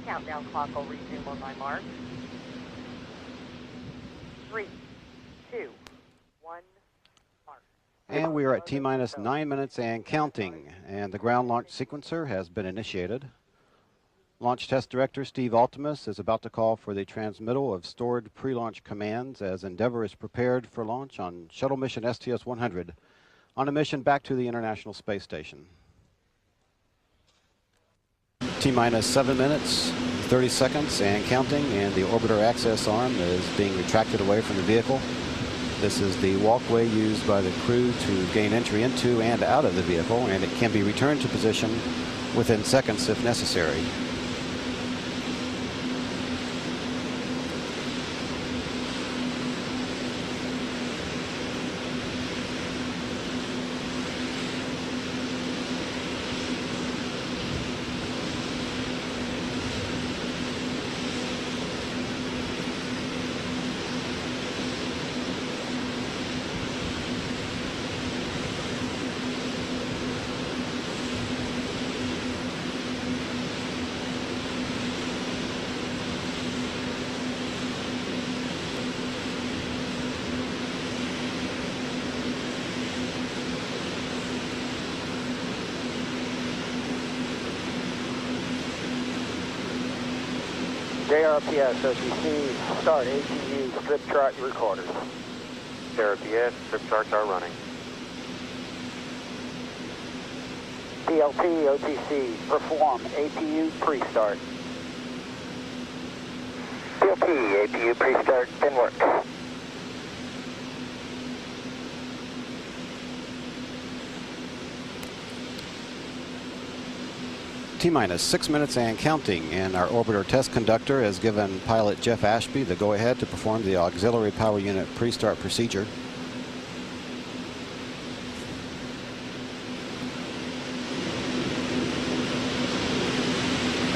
The countdown clock will resume on my mark. 3, 2, 1, mark. And we are at T-minus 9 minutes and counting. And the ground launch sequencer has been initiated. Launch Test Director Steve Altimus is about to call for the transmittal of stored pre-launch commands as Endeavour is prepared for launch on shuttle mission STS-100 on a mission back to the International Space Station. T-minus 7 minutes, 30 seconds and counting, and the orbiter access arm is being retracted away from the vehicle. This is the walkway used by the crew to gain entry into and out of the vehicle, and it can be returned to position within seconds if necessary. JRPS, OTC, start APU, strip chart recorders. JRPS, strip charts are running. PLT, OTC, perform APU pre-start. PLT, APU pre-start, didn't work. T-minus 6 minutes and counting, and our orbiter test conductor has given pilot Jeff Ashby the go-ahead to perform the auxiliary power unit pre-start procedure.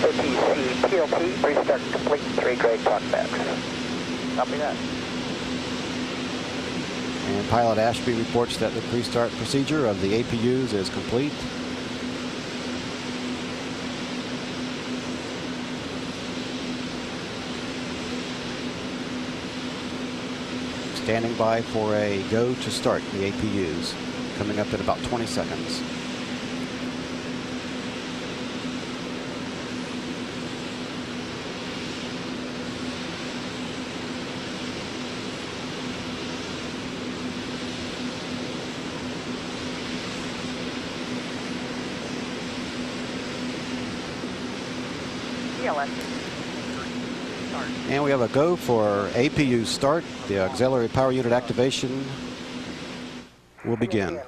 OTC, PLT, pre-start complete, 3 grade talkbacks. Copy that. And pilot Ashby reports that the pre-start procedure of the APUs is complete. Standing by for a go to start the APUs, coming up in about 20 seconds. And we have a go for APU start. The auxiliary power unit activation will begin.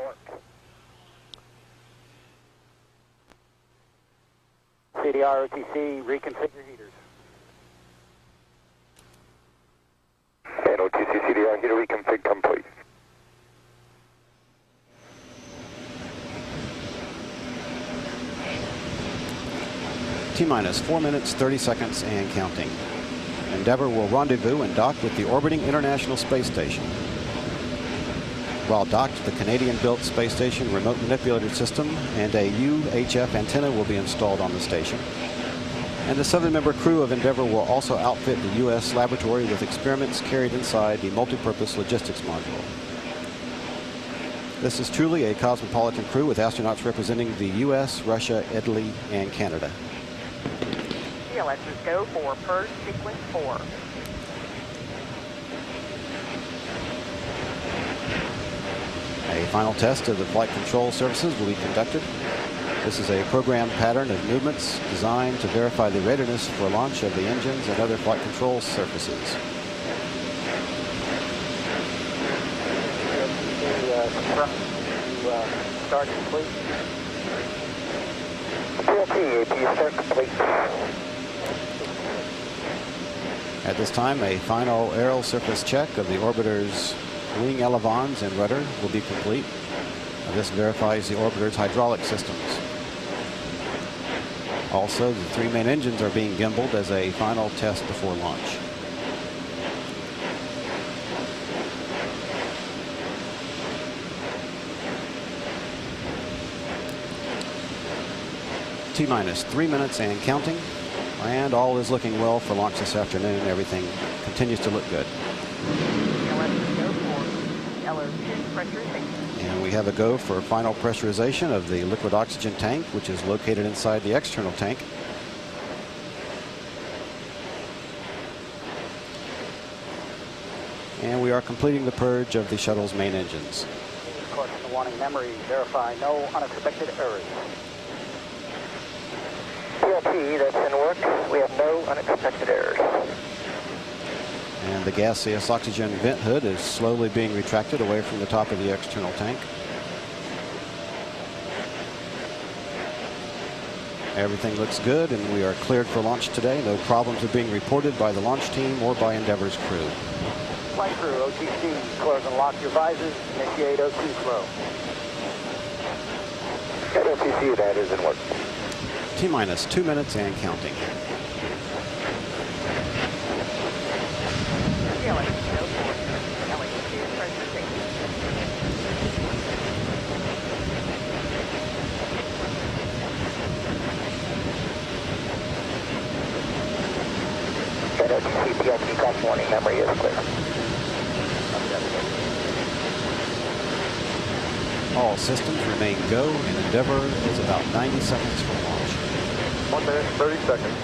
CDR, OTC, reconfigure heaters. And OTC, CDR, heater reconfig complete. T-minus 4 minutes, 30 seconds and counting. Endeavour will rendezvous and dock with the orbiting International Space Station. While docked, the Canadian-built space station remote manipulator system and a UHF antenna will be installed on the station. And the 7-member crew of Endeavour will also outfit the U.S. laboratory with experiments carried inside the multipurpose logistics module. This is truly a cosmopolitan crew with astronauts representing the U.S., Russia, Italy, and Canada. Let's go for first sequence 4. A final test of the flight control surfaces will be conducted. This is a programmed pattern of movements designed to verify the readiness for launch of the engines and other flight control surfaces. Start complete. PLT, APU start complete. At this time, a final aerial surface check of the orbiter's wing elevons and rudder will be complete. This verifies the orbiter's hydraulic systems. Also, the 3 main engines are being gimbaled as a final test before launch. T-minus 3 minutes and counting. And all is looking well for launch this afternoon. Everything continues to look good. CLS go for LO2 pressurization. And we have a go for final pressurization of the liquid oxygen tank, which is located inside the external tank. And we are completing the purge of the shuttle's main engines. Caution warning memory, verify no unexpected errors. PLT, that's in work. We have no unexpected errors. And the gaseous oxygen vent hood is slowly being retracted away from the top of the external tank. Everything looks good, and we are cleared for launch today. No problems are being reported by the launch team or by Endeavour's crew. Flight crew, OTC, close and lock your visors. Initiate O2 flow. At OTC, that is in work. T-minus 2 minutes and counting. CLS go for LO2 pressurization. At OTC, PLT, caution warning memory is clear. All systems remain go, and Endeavour is about 90 seconds from launch. 1 minute, 30 seconds.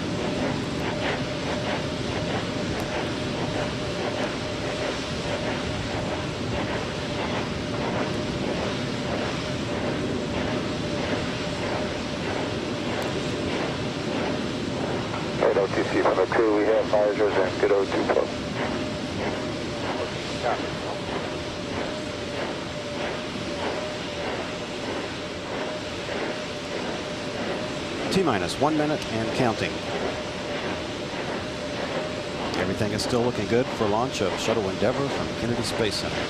At OTC from the crew, we have visors and good O2 flow. T-minus 1 minute and counting. Everything is still looking good for launch of Shuttle Endeavour from Kennedy Space Center.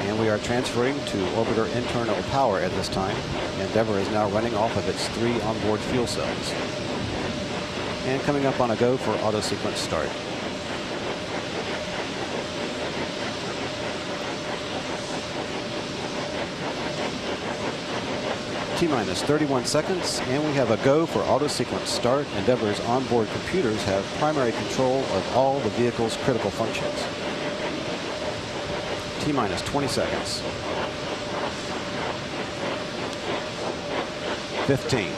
And we are transferring to orbiter internal power at this time. Endeavour is now running off of its 3 onboard fuel cells. And coming up on a go for auto sequence start. T-minus 31 seconds, and we have a go for auto sequence start. Endeavour's onboard computers have primary control of all the vehicle's critical functions. T-minus 20 seconds. 15.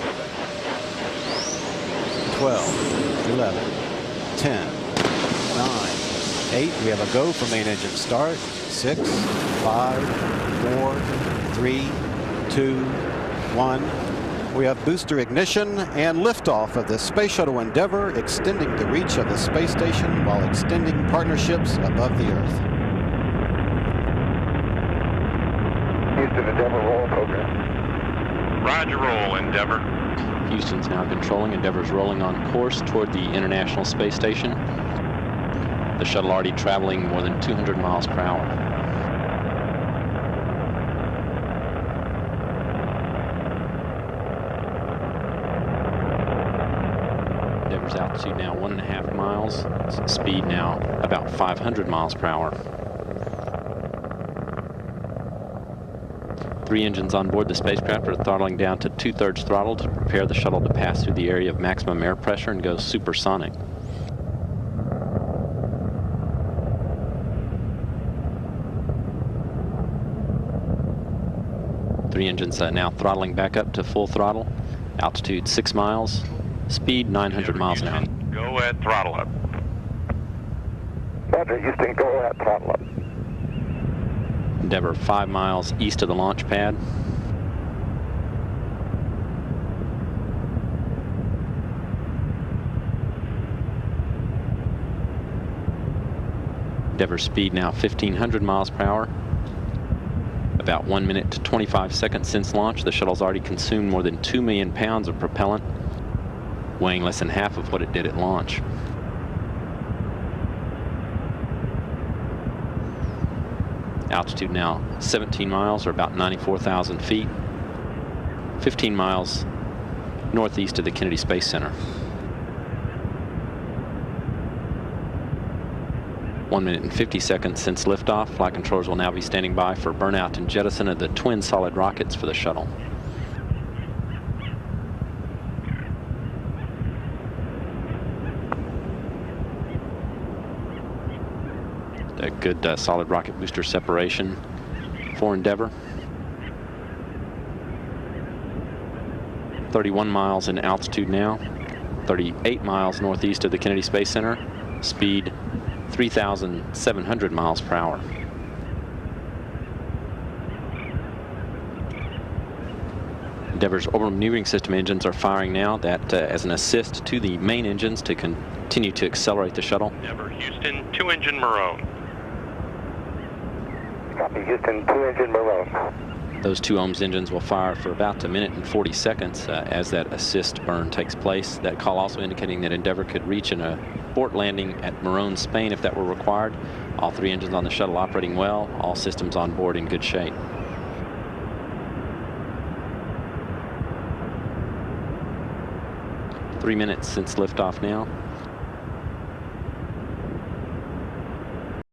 12. 11. 10. 9. 8. We have a go for main engine start. 6. 5. 4. 3. 2. 1. We have booster ignition and liftoff of the Space Shuttle Endeavour, extending the reach of the space station while extending partnerships above the Earth. Houston, Endeavour, roll program. Roger, roll, Endeavour. Houston's now controlling. Endeavour's rolling on course toward the International Space Station. The shuttle already traveling more than 200 miles per hour. Endeavour's altitude now 1.5 miles. Speed now about 500 miles per hour. 3 engines on board the spacecraft are throttling down to 2/3 throttle to prepare the shuttle to pass through the area of maximum air pressure and go supersonic. Three engines now throttling back up to full throttle. Altitude 6 miles. Speed 900 miles an hour. Go at throttle up. Roger, Houston, go at throttle up. Endeavour 5 miles east of the launch pad. Endeavour speed now 1,500 miles per hour. About 1 minute to 25 seconds since launch, the shuttle's already consumed more than 2 million pounds of propellant, weighing less than half of what it did at launch. Altitude now 17 miles, or about 94,000 feet, 15 miles northeast of the Kennedy Space Center. 1 minute and 50 seconds since liftoff. Flight controllers will now be standing by for burnout and jettison of the twin solid rockets for the shuttle. A good solid rocket booster separation for Endeavour. 31 miles in altitude now, 38 miles northeast of the Kennedy Space Center, speed 3,700 miles per hour. Endeavour's orbital maneuvering system engines are firing now, that as an assist to the main engines to continue to accelerate the shuttle. Endeavour Houston, 2-engine Marone. Copy, Houston, 2-engine Marone. Those 2 ohms engines will fire for about 1 minute and 40 seconds as that assist burn takes place. That call also indicating that Endeavour could reach an abort landing at Marone, Spain if that were required. All 3 engines on the shuttle operating well, all systems on board in good shape. Three minutes since liftoff now.